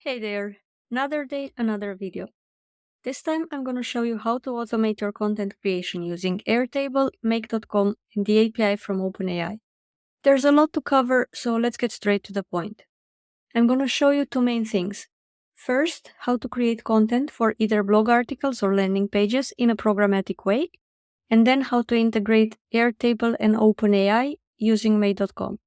Hey there, another day, another video. This time I'm going to show you how to automate your content creation using Airtable, make.com, and the API from OpenAI. There's a lot to cover, so let's get straight to the point. I'm going to show you two main things. First, how to create content for either blog articles or landing pages in a programmatic way, and then how to integrate Airtable and OpenAI using make.com.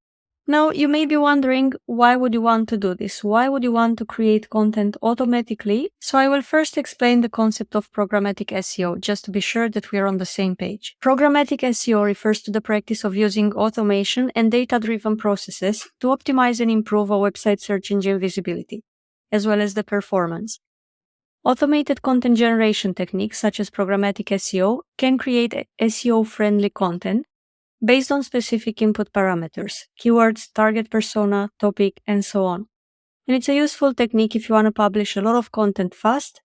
Now, you may be wondering, why would you want to do this? Why would you want to create content automatically? So I will first explain the concept of programmatic SEO, just to be sure that we are on the same page. Programmatic SEO refers to the practice of using automation and data-driven processes to optimize and improve a website search engine visibility, as well as the performance. Automated content generation techniques such as programmatic SEO can create SEO-friendly content based on specific input parameters, keywords, target persona, topic, and so on. And it's a useful technique if you want to publish a lot of content fast,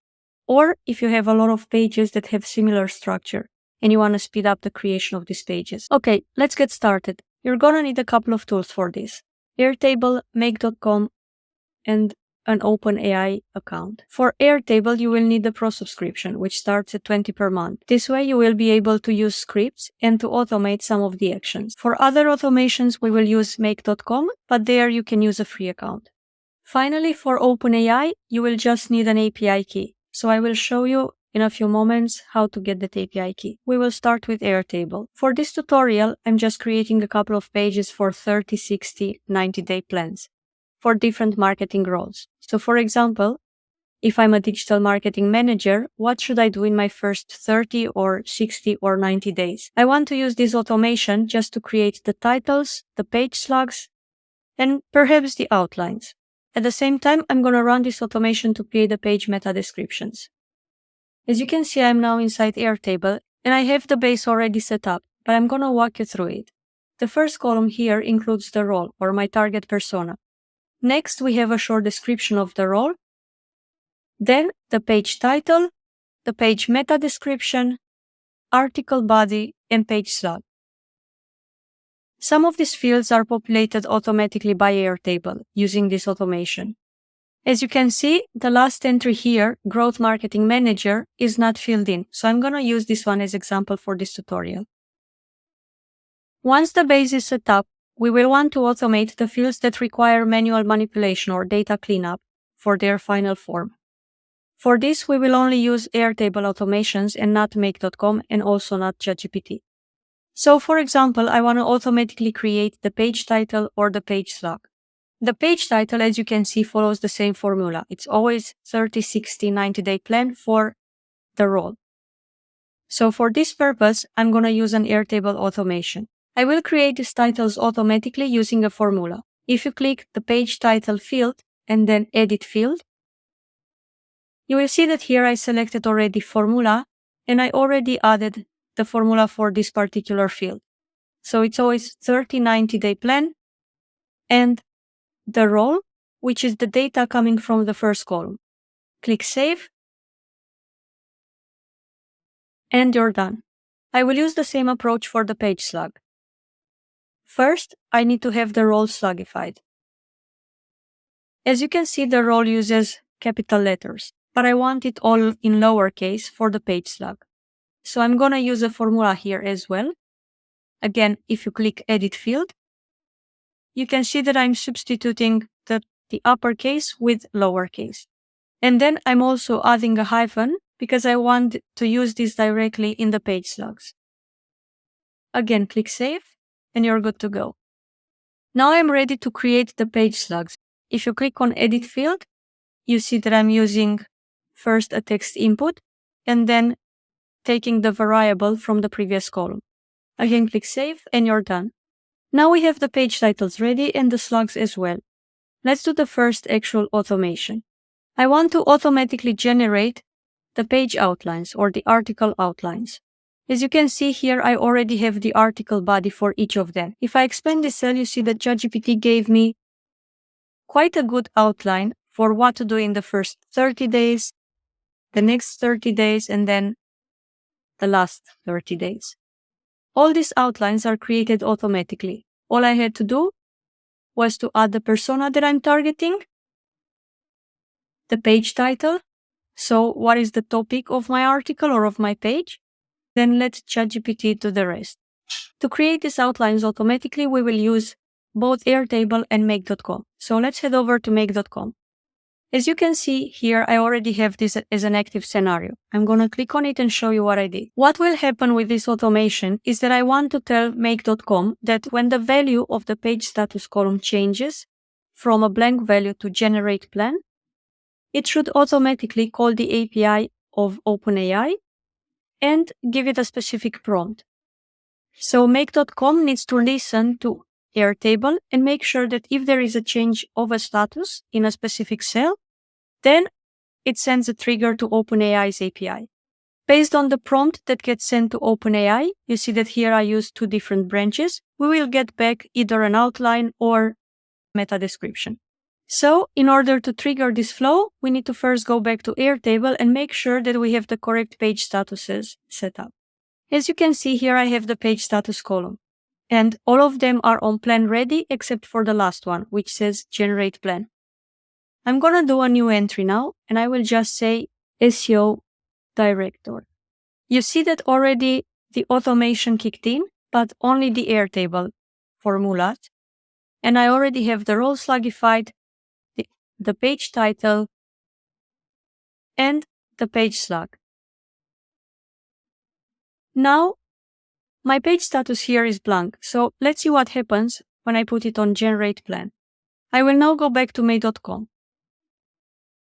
or if you have a lot of pages that have similar structure, and you want to speed up the creation of these pages. Okay, let's get started. You're gonna need a couple of tools for this: Airtable, make.com, and an OpenAI account. For Airtable, you will need the Pro subscription, which starts at $20 per month. This way, you will be able to use scripts and to automate some of the actions. For other automations, we will use make.com, but there you can use a free account. Finally, for OpenAI, you will just need an API key. So I will show you in a few moments how to get that API key. We will start with Airtable. For this tutorial, I'm just creating a couple of pages for 30, 60, 90-day plans for different marketing roles. So for example, if I'm a digital marketing manager, what should I do in my first 30 or 60 or 90 days? I want to use this automation just to create the titles, the page slugs, and perhaps the outlines. At the same time, I'm going to run this automation to create the page meta descriptions. As you can see, I'm now inside Airtable, and I have the base already set up, but I'm going to walk you through it. The first column here includes the role, or my target persona. Next, we have a short description of the role, then the page title, the page meta description, article body, and page slug. Some of these fields are populated automatically by Airtable using this automation. As you can see, the last entry here, Growth Marketing Manager, is not filled in, so I'm going to use this one as example for this tutorial. Once the base is set up, we will want to automate the fields that require manual manipulation or data cleanup for their final form. For this, we will only use Airtable automations and not make.com and also not ChatGPT. So for example, I want to automatically create the page title or the page slug. The page title, as you can see, follows the same formula. It's always 30, 60, 90-day plan for the role. So for this purpose, I'm going to use an Airtable automation. I will create these titles automatically using a formula. If you click the page title field and then edit field, you will see that here I selected already formula and I already added the formula for this particular field. So it's always 30, 90-day plan and the role, which is the data coming from the first column. Click Save and you're done. I will use the same approach for the page slug. First, I need to have the role slugified. As you can see, the role uses capital letters, but I want it all in lowercase for the page slug. So I'm going to use a formula here as well. Again, if you click Edit Field, you can see that I'm substituting the uppercase with lowercase. And then I'm also adding a hyphen because I want to use this directly in the page slugs. Again, click Save and you're good to go. Now I'm ready to create the page slugs. If you click on Edit Field, you see that I'm using first a text input and then taking the variable from the previous column. Again, click Save and you're done. Now we have the page titles ready and the slugs as well. Let's do the first actual automation. I want to automatically generate the page outlines or the article outlines. As you can see here, I already have the article body for each of them. If I expand this cell, you see that ChatGPT gave me quite a good outline for what to do in the first 30 days, the next 30 days, and then the last 30 days. All these outlines are created automatically. All I had to do was to add the persona that I'm targeting the page title. So what is the topic of my article or of my page? Then let ChatGPT do the rest. To create these outlines automatically, we will use both Airtable and make.com. So let's head over to make.com. As you can see here, I already have this as an active scenario. I'm going to click on it and show you what I did. What will happen with this automation is that I want to tell make.com that when the value of the page status column changes from a blank value to generate plan, it should automatically call the API of OpenAI and give it a specific prompt. So make.com needs to listen to Airtable and make sure that if there is a change of a status in a specific cell, then it sends a trigger to OpenAI's API. Based on the prompt that gets sent to OpenAI, you see that here I use two different branches. We will get back either an outline or meta description. So in order to trigger this flow, we need to first go back to Airtable and make sure that we have the correct page statuses set up. As you can see here, I have the page status column, and all of them are on plan ready except for the last one, which says generate plan. I'm going to do a new entry now, and I will just say SEO director. You see that already the automation kicked in, but only the Airtable formulas. And I already have the role slugified, the page title, and the page slug. Now, my page status here is blank, so let's see what happens when I put it on generate plan. I will now go back to make.com.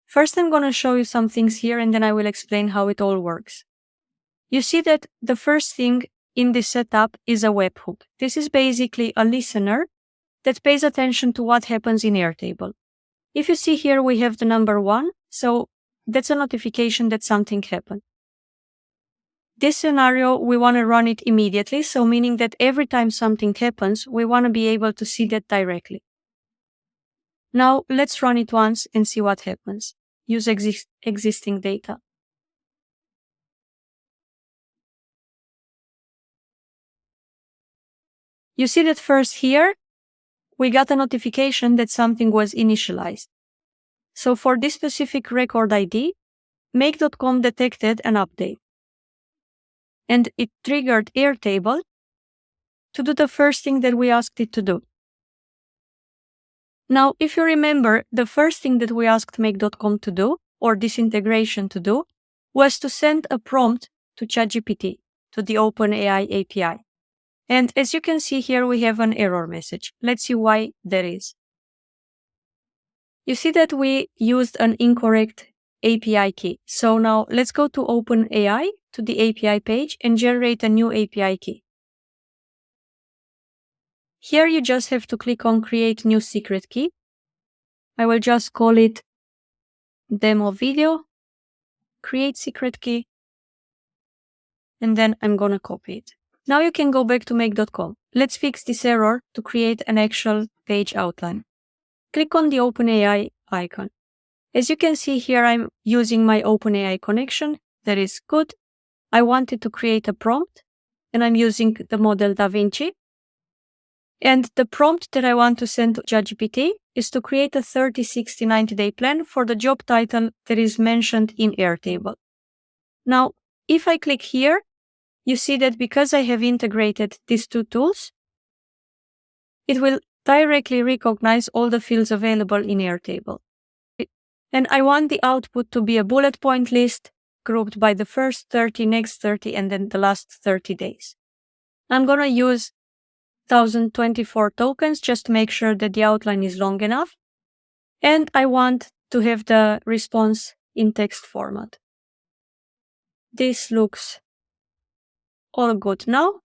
First, I'm going to show you some things here, and then I will explain how it all works. You see that the first thing in this setup is a webhook. This is basically a listener that pays attention to what happens in Airtable. If you see here, we have the number 1, so that's a notification that something happened. This scenario, we want to run it immediately, so meaning that every time something happens, we want to be able to see that directly. Now, let's run it once and see what happens. Use existing data. You see that first here, we got a notification that something was initialized. So for this specific record ID, make.com detected an update. And it triggered Airtable to do the first thing that we asked it to do. Now, if you remember, the first thing that we asked make.com to do, or this integration to do, was to send a prompt to ChatGPT, to the OpenAI API. And as you can see here, we have an error message. Let's see why that is. You see that we used an incorrect API key. So now let's go to OpenAI, to the API page, and generate a new API key. Here you just have to click on Create New Secret Key. I will just call it Demo Video, Create Secret Key, and then I'm gonna copy it. Now you can go back to make.com. Let's fix this error to create an actual page outline. Click on the OpenAI icon. As you can see here, I'm using my OpenAI connection. That is good. I wanted to create a prompt, and I'm using the model DaVinci. And the prompt that I want to send to ChatGPT is to create a 30, 60, 90-day plan for the job title that is mentioned in Airtable. Now, if I click here, you see that because I have integrated these two tools, it will directly recognize all the fields available in Airtable. And I want the output to be a bullet point list grouped by the first 30, next 30, and then the last 30 days. I'm going to use 1024 tokens just to make sure that the outline is long enough. And I want to have the response in text format. This looks all good now.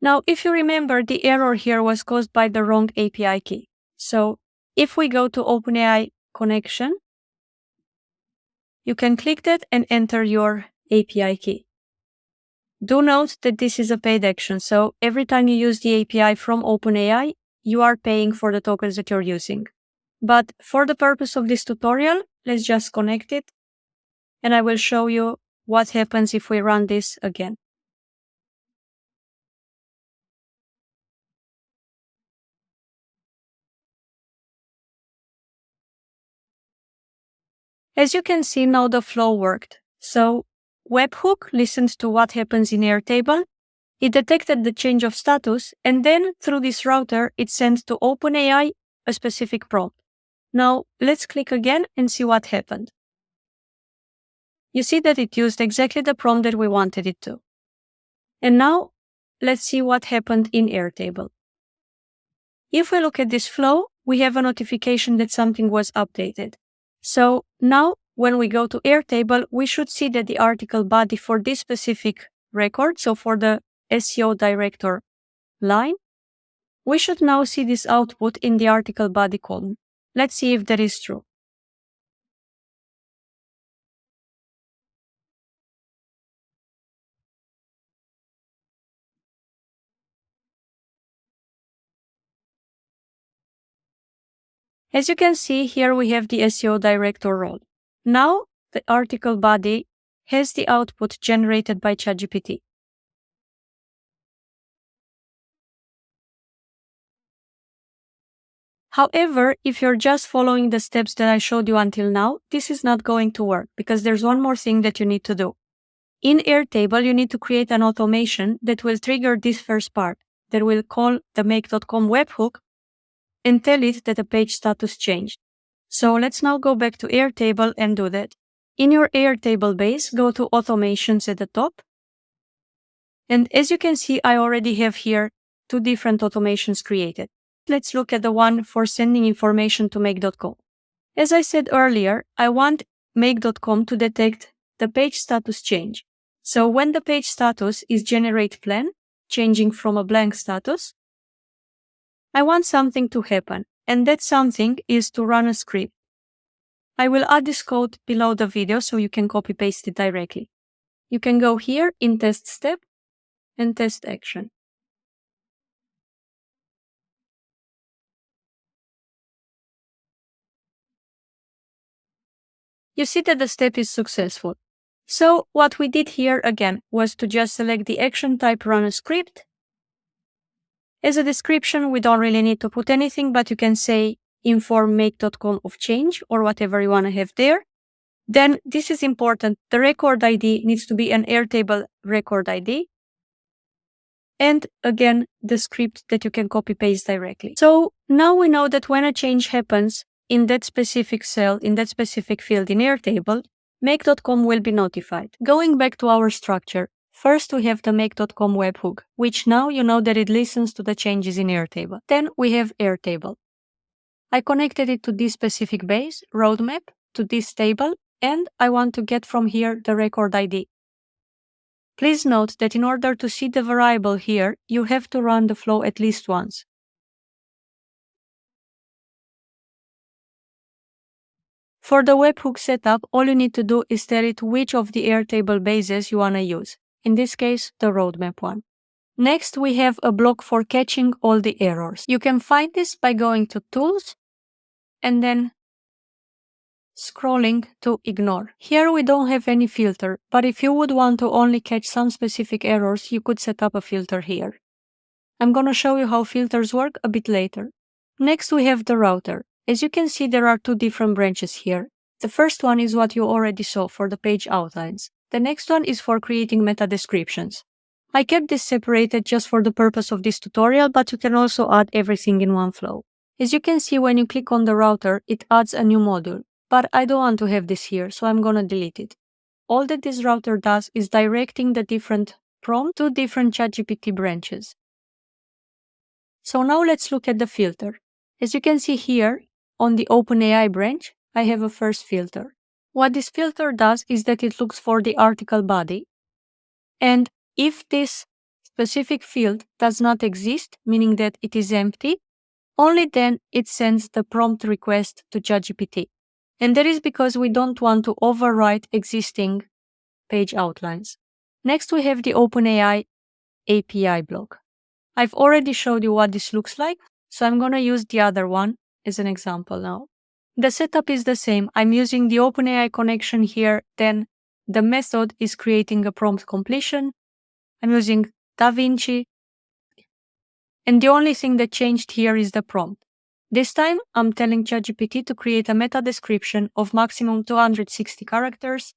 Now, if you remember, the error here was caused by the wrong API key. So if we go to OpenAI connection, you can click that and enter your API key. Do note that this is a paid action, so every time you use the API from OpenAI, you are paying for the tokens that you're using. But for the purpose of this tutorial, let's just connect it, and I will show you what happens if we run this again. As you can see, now the flow worked. So webhook listened to what happens in Airtable. It detected the change of status, and then through this router, it sent to OpenAI a specific prompt. Now let's click again and see what happened. You see that it used exactly the prompt that we wanted it to. And now let's see what happened in Airtable. If we look at this flow, we have a notification that something was updated. So now when we go to Airtable, we should see that the article body for this specific record, so for the SEO director line, we should now see this output in the article body column. Let's see if that is true. As you can see, here we have the SEO director role. Now, the article body has the output generated by ChatGPT. However, if you're just following the steps that I showed you until now, this is not going to work because there's one more thing that you need to do. In Airtable, you need to create an automation that will trigger this first part, that will call the make.com webhook and tell it that the page status changed. So let's now go back to Airtable and do that. In your Airtable base, go to Automations at the top. And as you can see, I already have here 2 different automations created. Let's look at the one for sending information to make.com. As I said earlier, I want make.com to detect the page status change. So when the page status is generate plan, changing from a blank status, I want something to happen, and that something is to run a script. I will add this code below the video so you can copy paste it directly. You can go here in test step and test action. You see that the step is successful. So what we did here again was to just select the action type run a script. As a description, we don't really need to put anything, but you can say inform make.com of change or whatever you want to have there. Then this is important. The record ID needs to be an Airtable record ID. And again, the script that you can copy paste directly. So now we know that when a change happens in that specific cell, in that specific field in Airtable, make.com will be notified. Going back to our structure, first we have the make.com webhook, which now you know that it listens to the changes in Airtable. Then we have Airtable. I connected it to this specific base, roadmap, to this table, and I want to get from here the record ID. Please note that in order to see the variable here, you have to run the flow at least once. For the webhook setup, all you need to do is tell it which of the Airtable bases you want to use. In this case, the roadmap one. Next, we have a block for catching all the errors. You can find this by going to Tools and then scrolling to Ignore. Here we don't have any filter, but if you would want to only catch some specific errors, you could set up a filter here. I'm gonna show you how filters work a bit later. Next, we have the router. As you can see, there are 2 different branches here. The first one is what you already saw for the page outlines. The next one is for creating meta descriptions. I kept this separated just for the purpose of this tutorial, but you can also add everything in one flow. As you can see, when you click on the router, it adds a new module. But I don't want to have this here, so I'm gonna delete it. All that this router does is directing the different prompt to different ChatGPT branches. So now let's look at the filter. As you can see here, on the OpenAI branch, I have a first filter. What this filter does is that it looks for the article body. And if this specific field does not exist, meaning that it is empty, only then it sends the prompt request to ChatGPT. And that is because we don't want to overwrite existing page outlines. Next, we have the OpenAI API block. I've already showed you what this looks like, so I'm going to use the other one as an example now. The setup is the same. I'm using the OpenAI connection here, then the method is creating a prompt completion. I'm using DaVinci, and the only thing that changed here is the prompt. This time, I'm telling ChatGPT to create a meta description of maximum 260 characters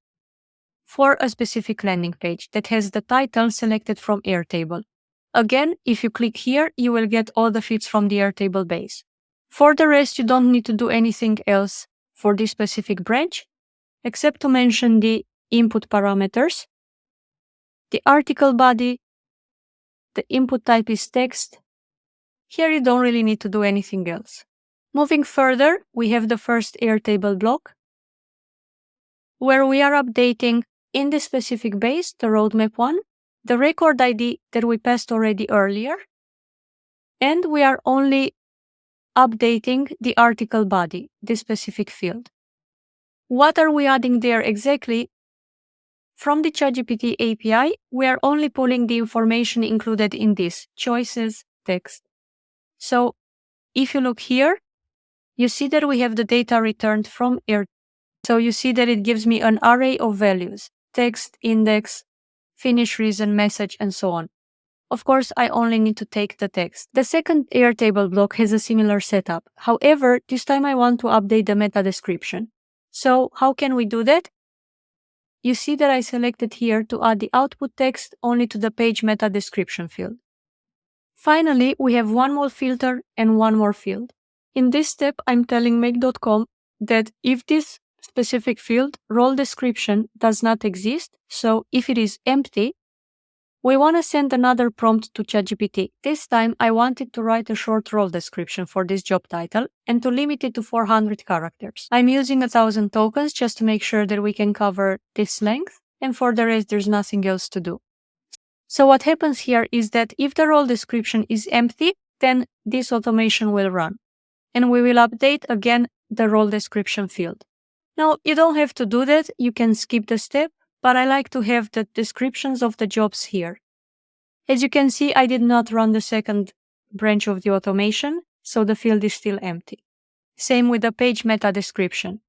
for a specific landing page that has the title selected from Airtable. Again, if you click here, you will get all the fields from the Airtable base. For the rest, you don't need to do anything else for this specific branch, except to mention the input parameters, the article body, the input type is text. Here you don't really need to do anything else. Moving further, we have the first Airtable block, where we are updating in this specific base, the roadmap one, the record ID that we passed already earlier, and we are only updating the article body, this specific field. What are we adding there exactly? From the ChatGPT API, we are only pulling the information included in this choices text. So if you look here, you see that we have the data returned from Airtable. So you see that it gives me an array of values, text, index, finish reason, message, and so on. Of course, I only need to take the text. The second Airtable block has a similar setup. However, this time I want to update the meta description. So how can we do that? You see that I selected here to add the output text only to the page meta description field. Finally, we have one more filter and one more field. In this step, I'm telling make.com that if this specific field, role description, does not exist, so if it is empty, we want to send another prompt to ChatGPT. This time, I wanted to write a short role description for this job title and to limit it to 400 characters. I'm using 1,000 tokens just to make sure that we can cover this length, and for the rest, there's nothing else to do. So what happens here is that if the role description is empty, then this automation will run, and we will update again the role description field. Now, you don't have to do that, you can skip the step, but I like to have the descriptions of the jobs here. As you can see, I did not run the second branch of the automation, so the field is still empty. Same with the page meta description.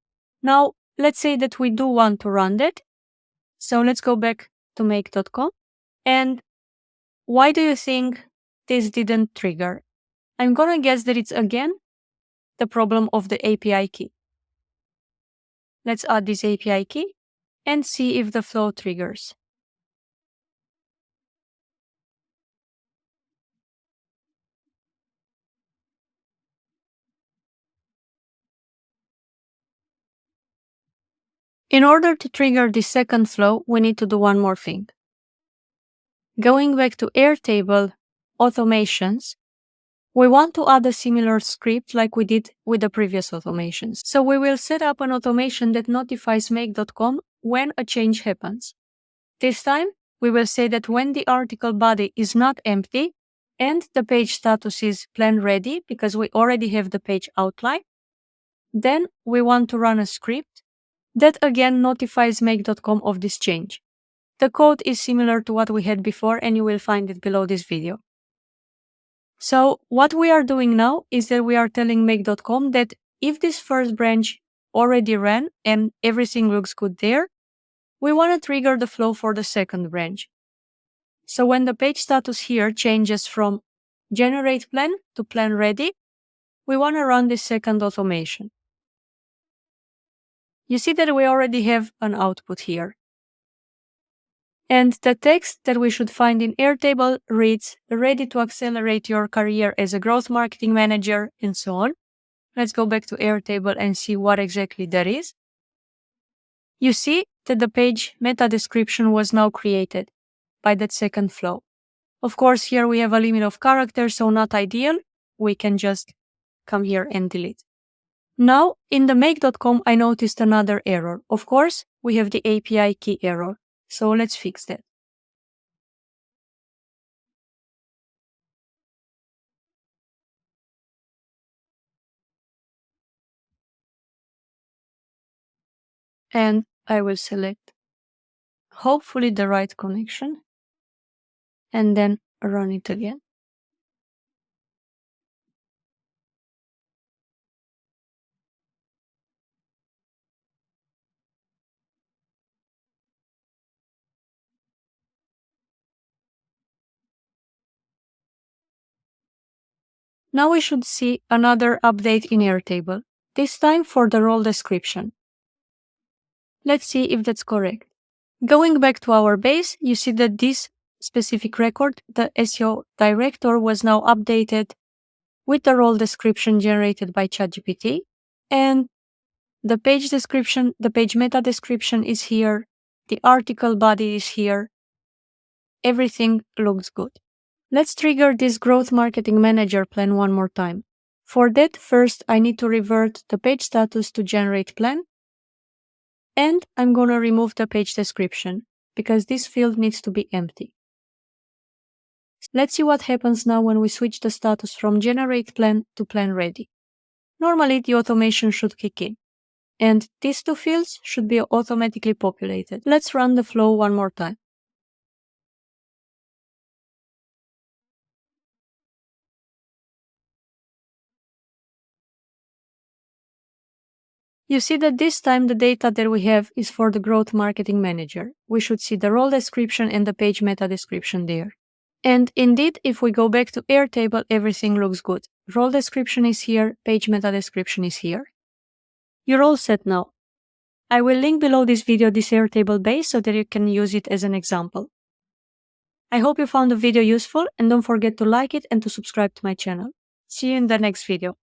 Now, let's say that we do want to run that. So let's go back to make.com. And why do you think this didn't trigger? I'm gonna guess that it's again the problem of the API key. Let's add this API key and see if the flow triggers. In order to trigger the second flow, we need to do one more thing. Going back to Airtable automations, we want to add a similar script like we did with the previous automations. So we will set up an automation that notifies make.com when a change happens. This time, we will say that when the article body is not empty and the page status is plan ready because we already have the page outline, then we want to run a script that again notifies make.com of this change. The code is similar to what we had before and you will find it below this video. So what we are doing now is that we are telling make.com that if this first branch already ran and everything looks good there, we want to trigger the flow for the second branch. So when the page status here changes from generate plan to plan ready, we want to run this second automation. You see that we already have an output here. And the text that we should find in Airtable reads, ready to accelerate your career as a growth marketing manager, and so on. Let's go back to Airtable and see what exactly that is. You see that the page meta description was now created by that second flow. Of course, here we have a limit of characters, so not ideal. We can just come here and delete. Now, in the make.com, I noticed another error. Of course, we have the API key error. So let's fix that. And I will select hopefully the right connection and then run it again. Now we should see another update in Airtable, this time for the role description. Let's see if that's correct. Going back to our base, you see that this specific record, the SEO director, was now updated with the role description generated by ChatGPT, and the page description, the page meta description is here, the article body is here. Everything looks good. Let's trigger this Growth Marketing Manager plan one more time. For that, first I need to revert the page status to generate plan, and I'm going to remove the page description because this field needs to be empty. Let's see what happens now when we switch the status from generate plan to plan ready. Normally the automation should kick in, and these two fields should be automatically populated. Let's run the flow one more time. You see that this time the data that we have is for the Growth Marketing Manager. We should see the role description and the page meta description there. And indeed, if we go back to Airtable, everything looks good. Role description is here, page meta description is here. You're all set now. I will link below this video this Airtable base so that you can use it as an example. I hope you found the video useful, and don't forget to like it and to subscribe to my channel. See you in the next video.